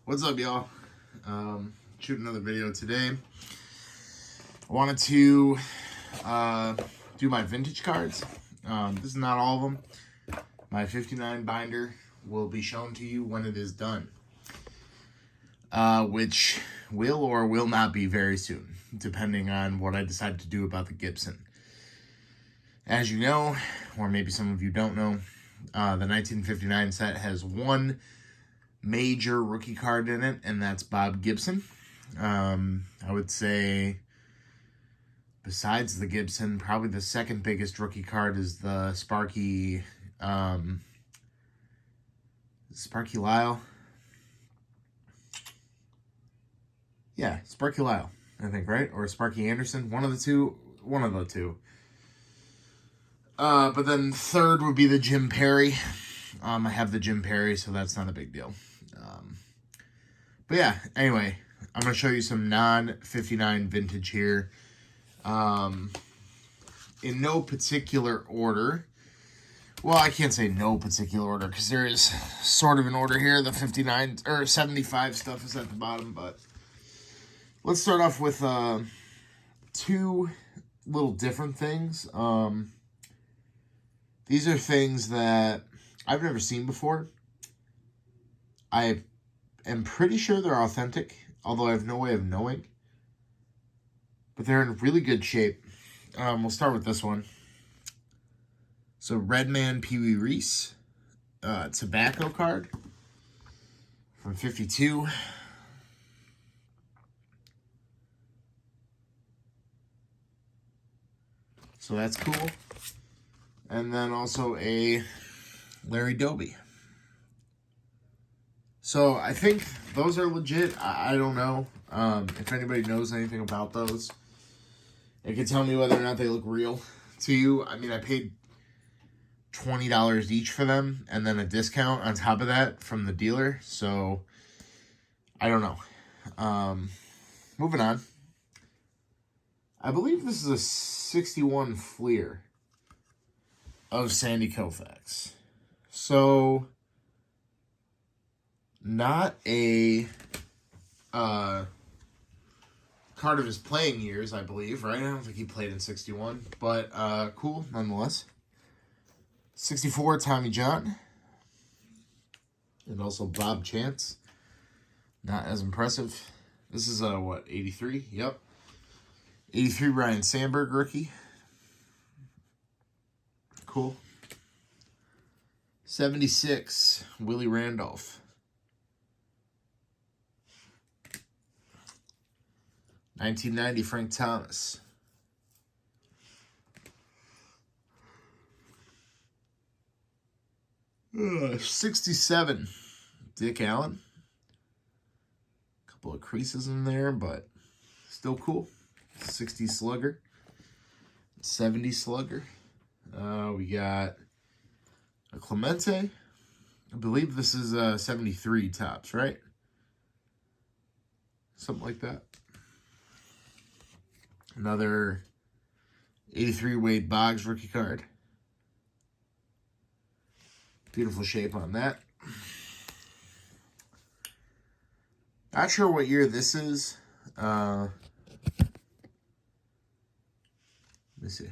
What's up, y'all? Shoot another video today. I wanted to do my vintage cards. This is not all of them. My 59 binder will be shown to you when it is done, which will or will not be very soon, depending on what I decide to do about the Gibson. As you know, or maybe some of you don't know, the 1959 set has one major rookie card in it, and that's Bob Gibson. I would say, besides the Gibson, probably the second biggest rookie card is the Sparky Lyle. Yeah, Sparky Lyle, I think, right? Or Sparky Anderson, one of the two. But then third would be the Jim Perry. I have the Jim Perry, so that's not a big deal. But yeah, anyway, I'm going to show you some non-59 vintage here. In no particular order. Well, I can't say no particular order, because there is sort of an order here. The 59 or 75 stuff is at the bottom, but let's start off with two little different things. These are things that I've never seen before. I am pretty sure they're authentic, although I have no way of knowing. But they're in really good shape. We'll start with this one. So, Redman Pee Wee Reese, tobacco card from 52. So that's cool. And then also a Larry Doby. So I think those are legit. I don't know if anybody knows anything about those. It can tell me whether or not they look real to you. I mean, I paid $20 each for them, and then a discount on top of that from the dealer. So I don't know. Moving on. I believe this is a 61 Fleer of Sandy Koufax. So not a card of his playing years, I believe, right? I don't think he played in 61, but cool nonetheless. 64, Tommy John. And also Bob Chance. Not as impressive. This is, 83? Yep. 83, Ryan Sandberg, rookie. Cool. 76, Willie Randolph. 1990, Frank Thomas. 67, Dick Allen. Couple of creases in there, but still cool. 60 Slugger. 70 Slugger. We got a Clemente. I believe this is 73 tops, right? Something like that. Another 83 Wade Boggs rookie card. Beautiful shape on that. Not sure what year this is. Let me see.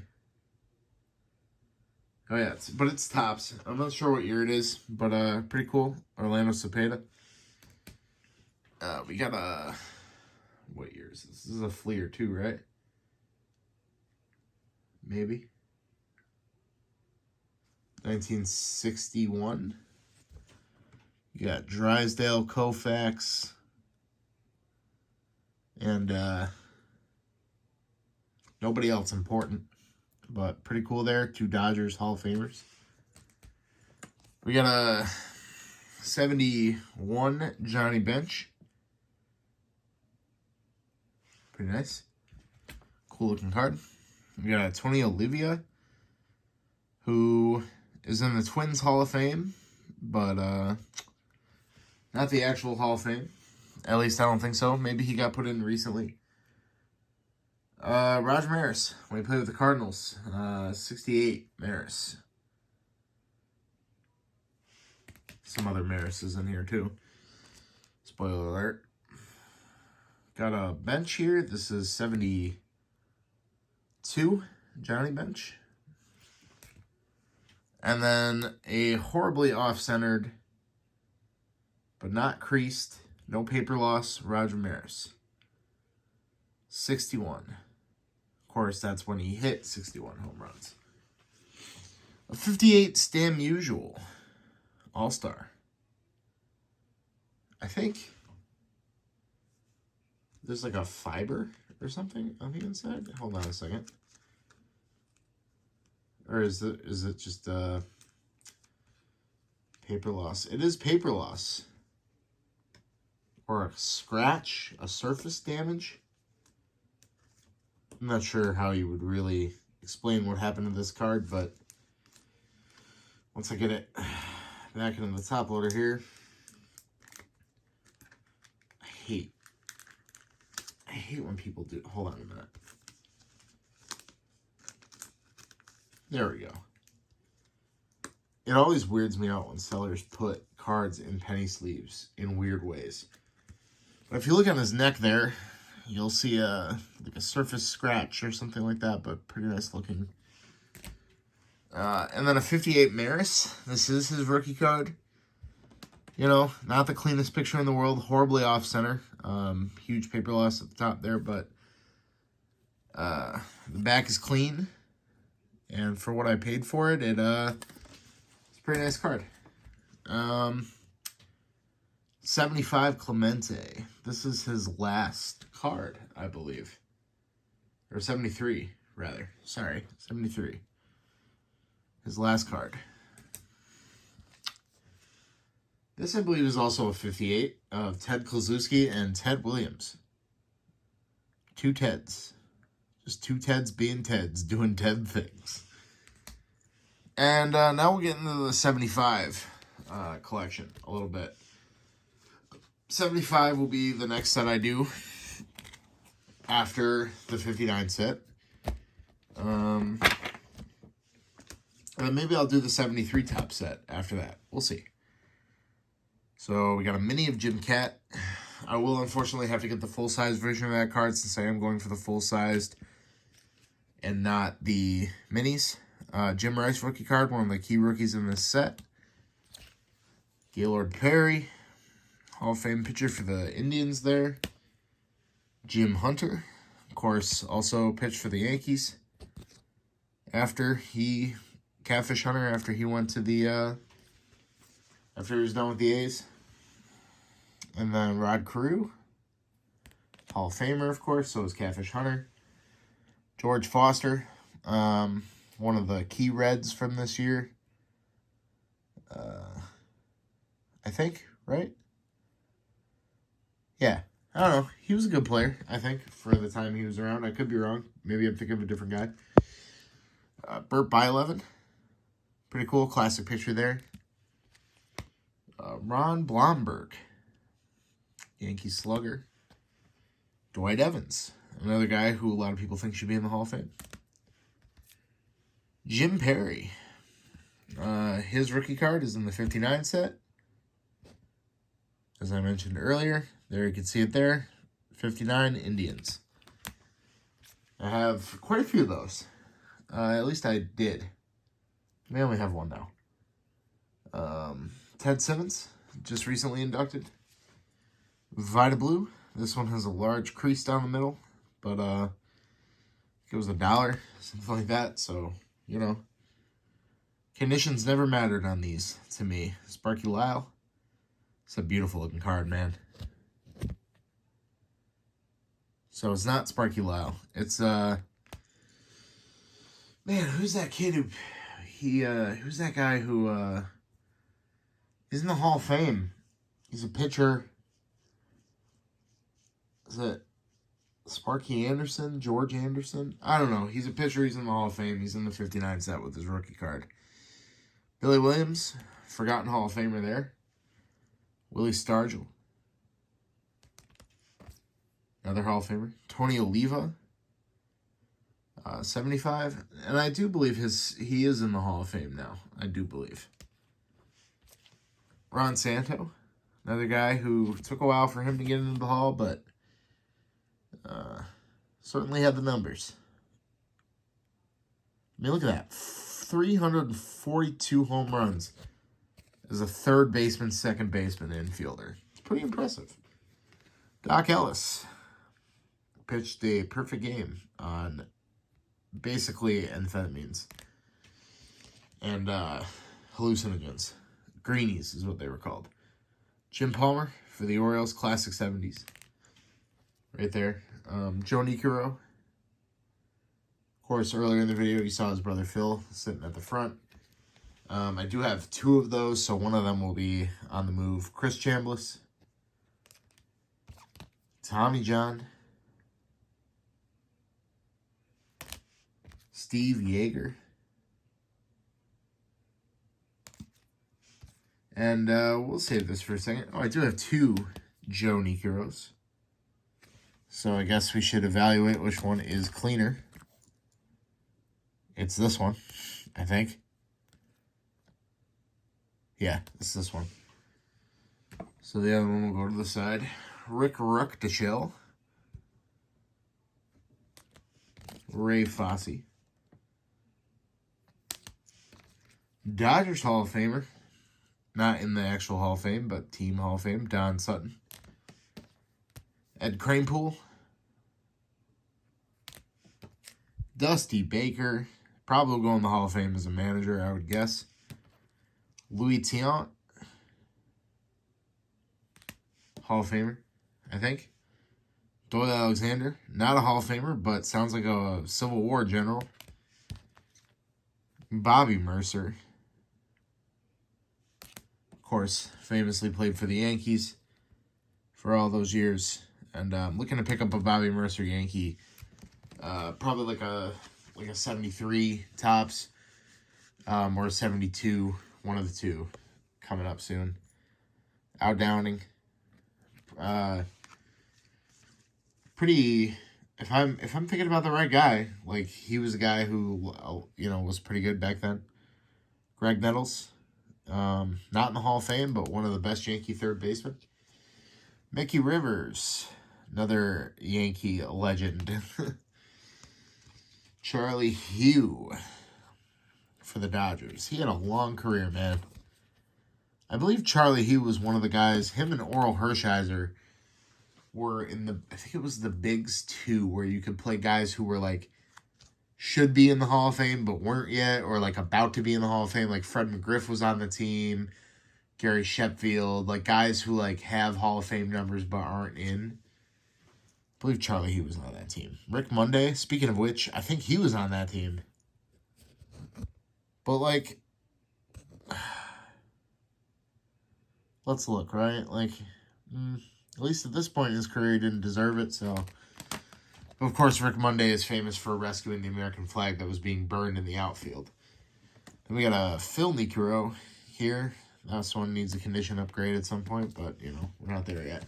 Oh yeah, it's tops. I'm not sure what year it is, but pretty cool. Orlando Cepeda. We got a what year is this? This is a Fleer too, right? Maybe. 1961. You got Drysdale, Koufax, and nobody else important, but pretty cool there. Two Dodgers Hall of Famers. We got a 71 Johnny Bench. Pretty nice. Cool looking card. We got a Tony Olivia, who is in the Twins Hall of Fame, but not the actual Hall of Fame. At least I don't think so. Maybe he got put in recently. Roger Maris, when he played with the Cardinals. 68 Maris. Some other Marises in here too. Spoiler alert. Got a bench here. This is 72 Johnny Bench. And then a horribly off-centered, but not creased, no paper loss, Roger Maris. 61. Of course, that's when he hit 61 home runs. A 58 Stan Musial All-Star. I think there's like a fiber or something on the inside. Hold on a second. Or is it just paper loss? It is paper loss. Or a scratch, a surface damage. I'm not sure how you would really explain what happened to this card, but once I get it back into the top loader here, I hate when people do. Hold on a minute. There we go. It always weirds me out when sellers put cards in penny sleeves in weird ways. But if you look on his neck there, you'll see like a surface scratch or something like that, but pretty nice looking. And then a 58 Maris. This is his rookie card. You know, not the cleanest picture in the world. Horribly off-center. Huge paper loss at the top there, but the back is clean. And for what I paid for it, it's a pretty nice card. 75 Clemente. This is his last card, I believe. Or 73, rather. Sorry, 73. His last card. This, I believe, is also a 58 of Ted Kluszewski and Ted Williams. Two Teds. Just two Teds being Teds, doing Ted things. And now we'll get into the 75 collection a little bit. 75 will be the next set I do after the 59 set. And maybe I'll do the 73 top set after that. We'll see. So we got a mini of Jim Cat. I will unfortunately have to get the full-size version of that card since I am going for the full-sized and not the minis. Jim Rice rookie card, one of the key rookies in this set. Gaylord Perry, Hall of Fame pitcher for the Indians there. Jim Hunter, of course, also pitched for the Yankees. Catfish Hunter, after he went to the, after he was done with the A's. And then Rod Carew, Hall of Famer, of course, so is Catfish Hunter. George Foster, one of the key Reds from this year. I think, right? Yeah, I don't know. He was a good player, I think, for the time he was around. I could be wrong. Maybe I'm thinking of a different guy. Burt Blyleven. Pretty cool. Classic picture there. Ron Blomberg. Yankee slugger. Dwight Evans. Another guy who a lot of people think should be in the Hall of Fame. Jim Perry. His rookie card is in the 59 set. As I mentioned earlier, there you can see it there. 59 Indians. I have quite a few of those. At least I did. I only have one now. Ted Simmons, just recently inducted. Vita Blue. This one has a large crease down the middle, but it was $1, something like that. So, you know, conditions never mattered on these to me. Sparky Lyle. It's a beautiful looking card, man. So it's not Sparky Lyle. It's man, who's that kid who who's that guy who he's in the Hall of Fame. He's a pitcher. Is it Sparky Anderson? George Anderson? I don't know. He's a pitcher. He's in the Hall of Fame. He's in the 59 set with his rookie card. Billy Williams, forgotten Hall of Famer there. Willie Stargell, another Hall of Famer. Tony Oliva, 75. And I do believe he is in the Hall of Fame now. I do believe. Ron Santo, Another guy who took a while for him to get into the Hall, but certainly had the numbers. I mean, look at that. 342 home runs as a third baseman, second baseman, infielder. It's pretty impressive. Doc Ellis pitched a perfect game on basically amphetamines and hallucinogens. Greenies is what they were called. Jim Palmer for the Orioles, classic 70s. Right there. Joe Nikiro. Of course, earlier in the video, you saw his brother Phil sitting at the front. I do have two of those, so one of them will be on the move. Chris Chambliss. Tommy John. Steve Yeager. And we'll save this for a second. Oh, I do have two Joe Nikiros. So I guess we should evaluate which one is cleaner. It's this one, I think. Yeah, it's this one. So the other one will go to the side. Rick Ruckteschel. Ray Fosse. Dodgers Hall of Famer. Not in the actual Hall of Fame, but Team Hall of Fame. Don Sutton. Ed Kranepool. Dusty Baker. Probably will go in the Hall of Fame as a manager, I would guess. Louis Tiant. Hall of Famer, I think. Doyle Alexander. Not a Hall of Famer, but sounds like a Civil War general. Bobby Mercer. Of course, famously played for the Yankees for all those years. And I'm looking to pick up a Bobby Mercer Yankee. Probably like a 73 tops. Or a 72. One of the two. Coming up soon. Al Downing. Pretty... If I'm thinking about the right guy, like, he was a guy who, was pretty good back then. Greg Nettles. Not in the Hall of Fame, but one of the best Yankee third basemen. Mickey Rivers. Another Yankee legend. Charlie Hugh for the Dodgers. He had a long career, man. I believe Charlie Hugh was one of the guys, him and Oral Hershiser were in the, I think it was the Bigs 2, where you could play guys who were like, should be in the Hall of Fame, but weren't yet, or like about to be in the Hall of Fame. Like Fred McGriff was on the team, Gary Sheffield, like guys who like have Hall of Fame numbers but aren't in. I believe Charlie Hugh was on that team. Rick Monday, speaking of which, I think he was on that team. But like, let's look, right? Like, at least at this point in his career, he didn't deserve it, so. Of course, Rick Monday is famous for rescuing the American flag that was being burned in the outfield. Then we got a Phil Niekro here. This one needs a condition upgrade at some point, but, we're not there yet.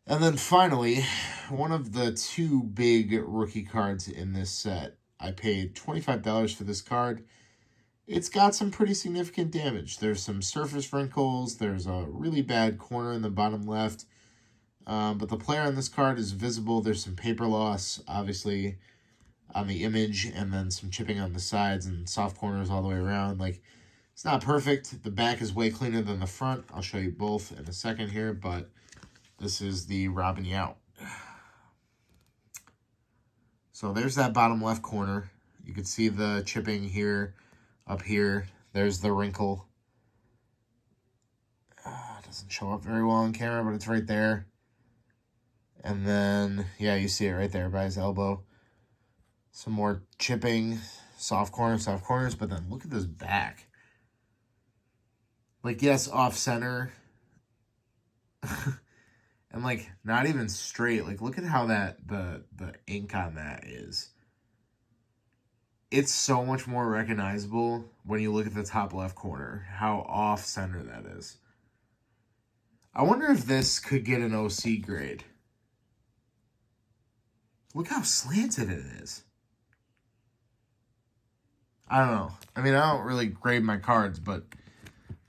And then finally, one of the two big rookie cards in this set. I paid $25 for this card. It's got some pretty significant damage. There's some surface wrinkles. There's a really bad corner in the bottom left. But the player on this card is visible. There's some paper loss, obviously, on the image, and then some chipping on the sides and soft corners all the way around. Like, it's not perfect. The back is way cleaner than the front. I'll show you both in a second here, but this is the Robin Yount. So there's that bottom left corner. You can see the chipping here, up here. There's the wrinkle. It doesn't show up very well on camera, but it's right there. And then, yeah, you see it right there by his elbow. Some more chipping, soft corners, but then look at this back. Like, yes, off-center. And, like, not even straight. Like, look at how the ink on that is. It's so much more recognizable when you look at the top left corner, how off-center that is. I wonder if this could get an OC grade. Look how slanted it is. I don't know. I mean, I don't really grade my cards, but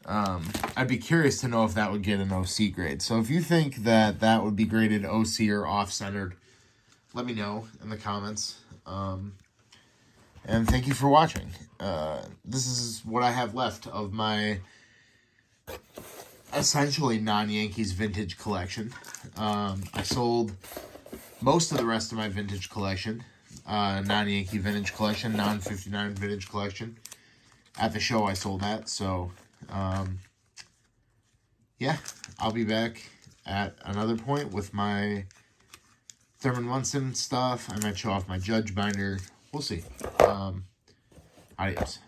I'd be curious to know if that would get an OC grade. So if you think that that would be graded OC or off-centered, let me know in the comments. And thank you for watching. This is what I have left of my essentially non-Yankees vintage collection. I sold most of the rest of my vintage collection, non-Yankee vintage collection, non-59 vintage collection. At the show I sold that, so yeah, I'll be back at another point with my Thurman Munson stuff. I might show off my Judge binder. We'll see. Adios.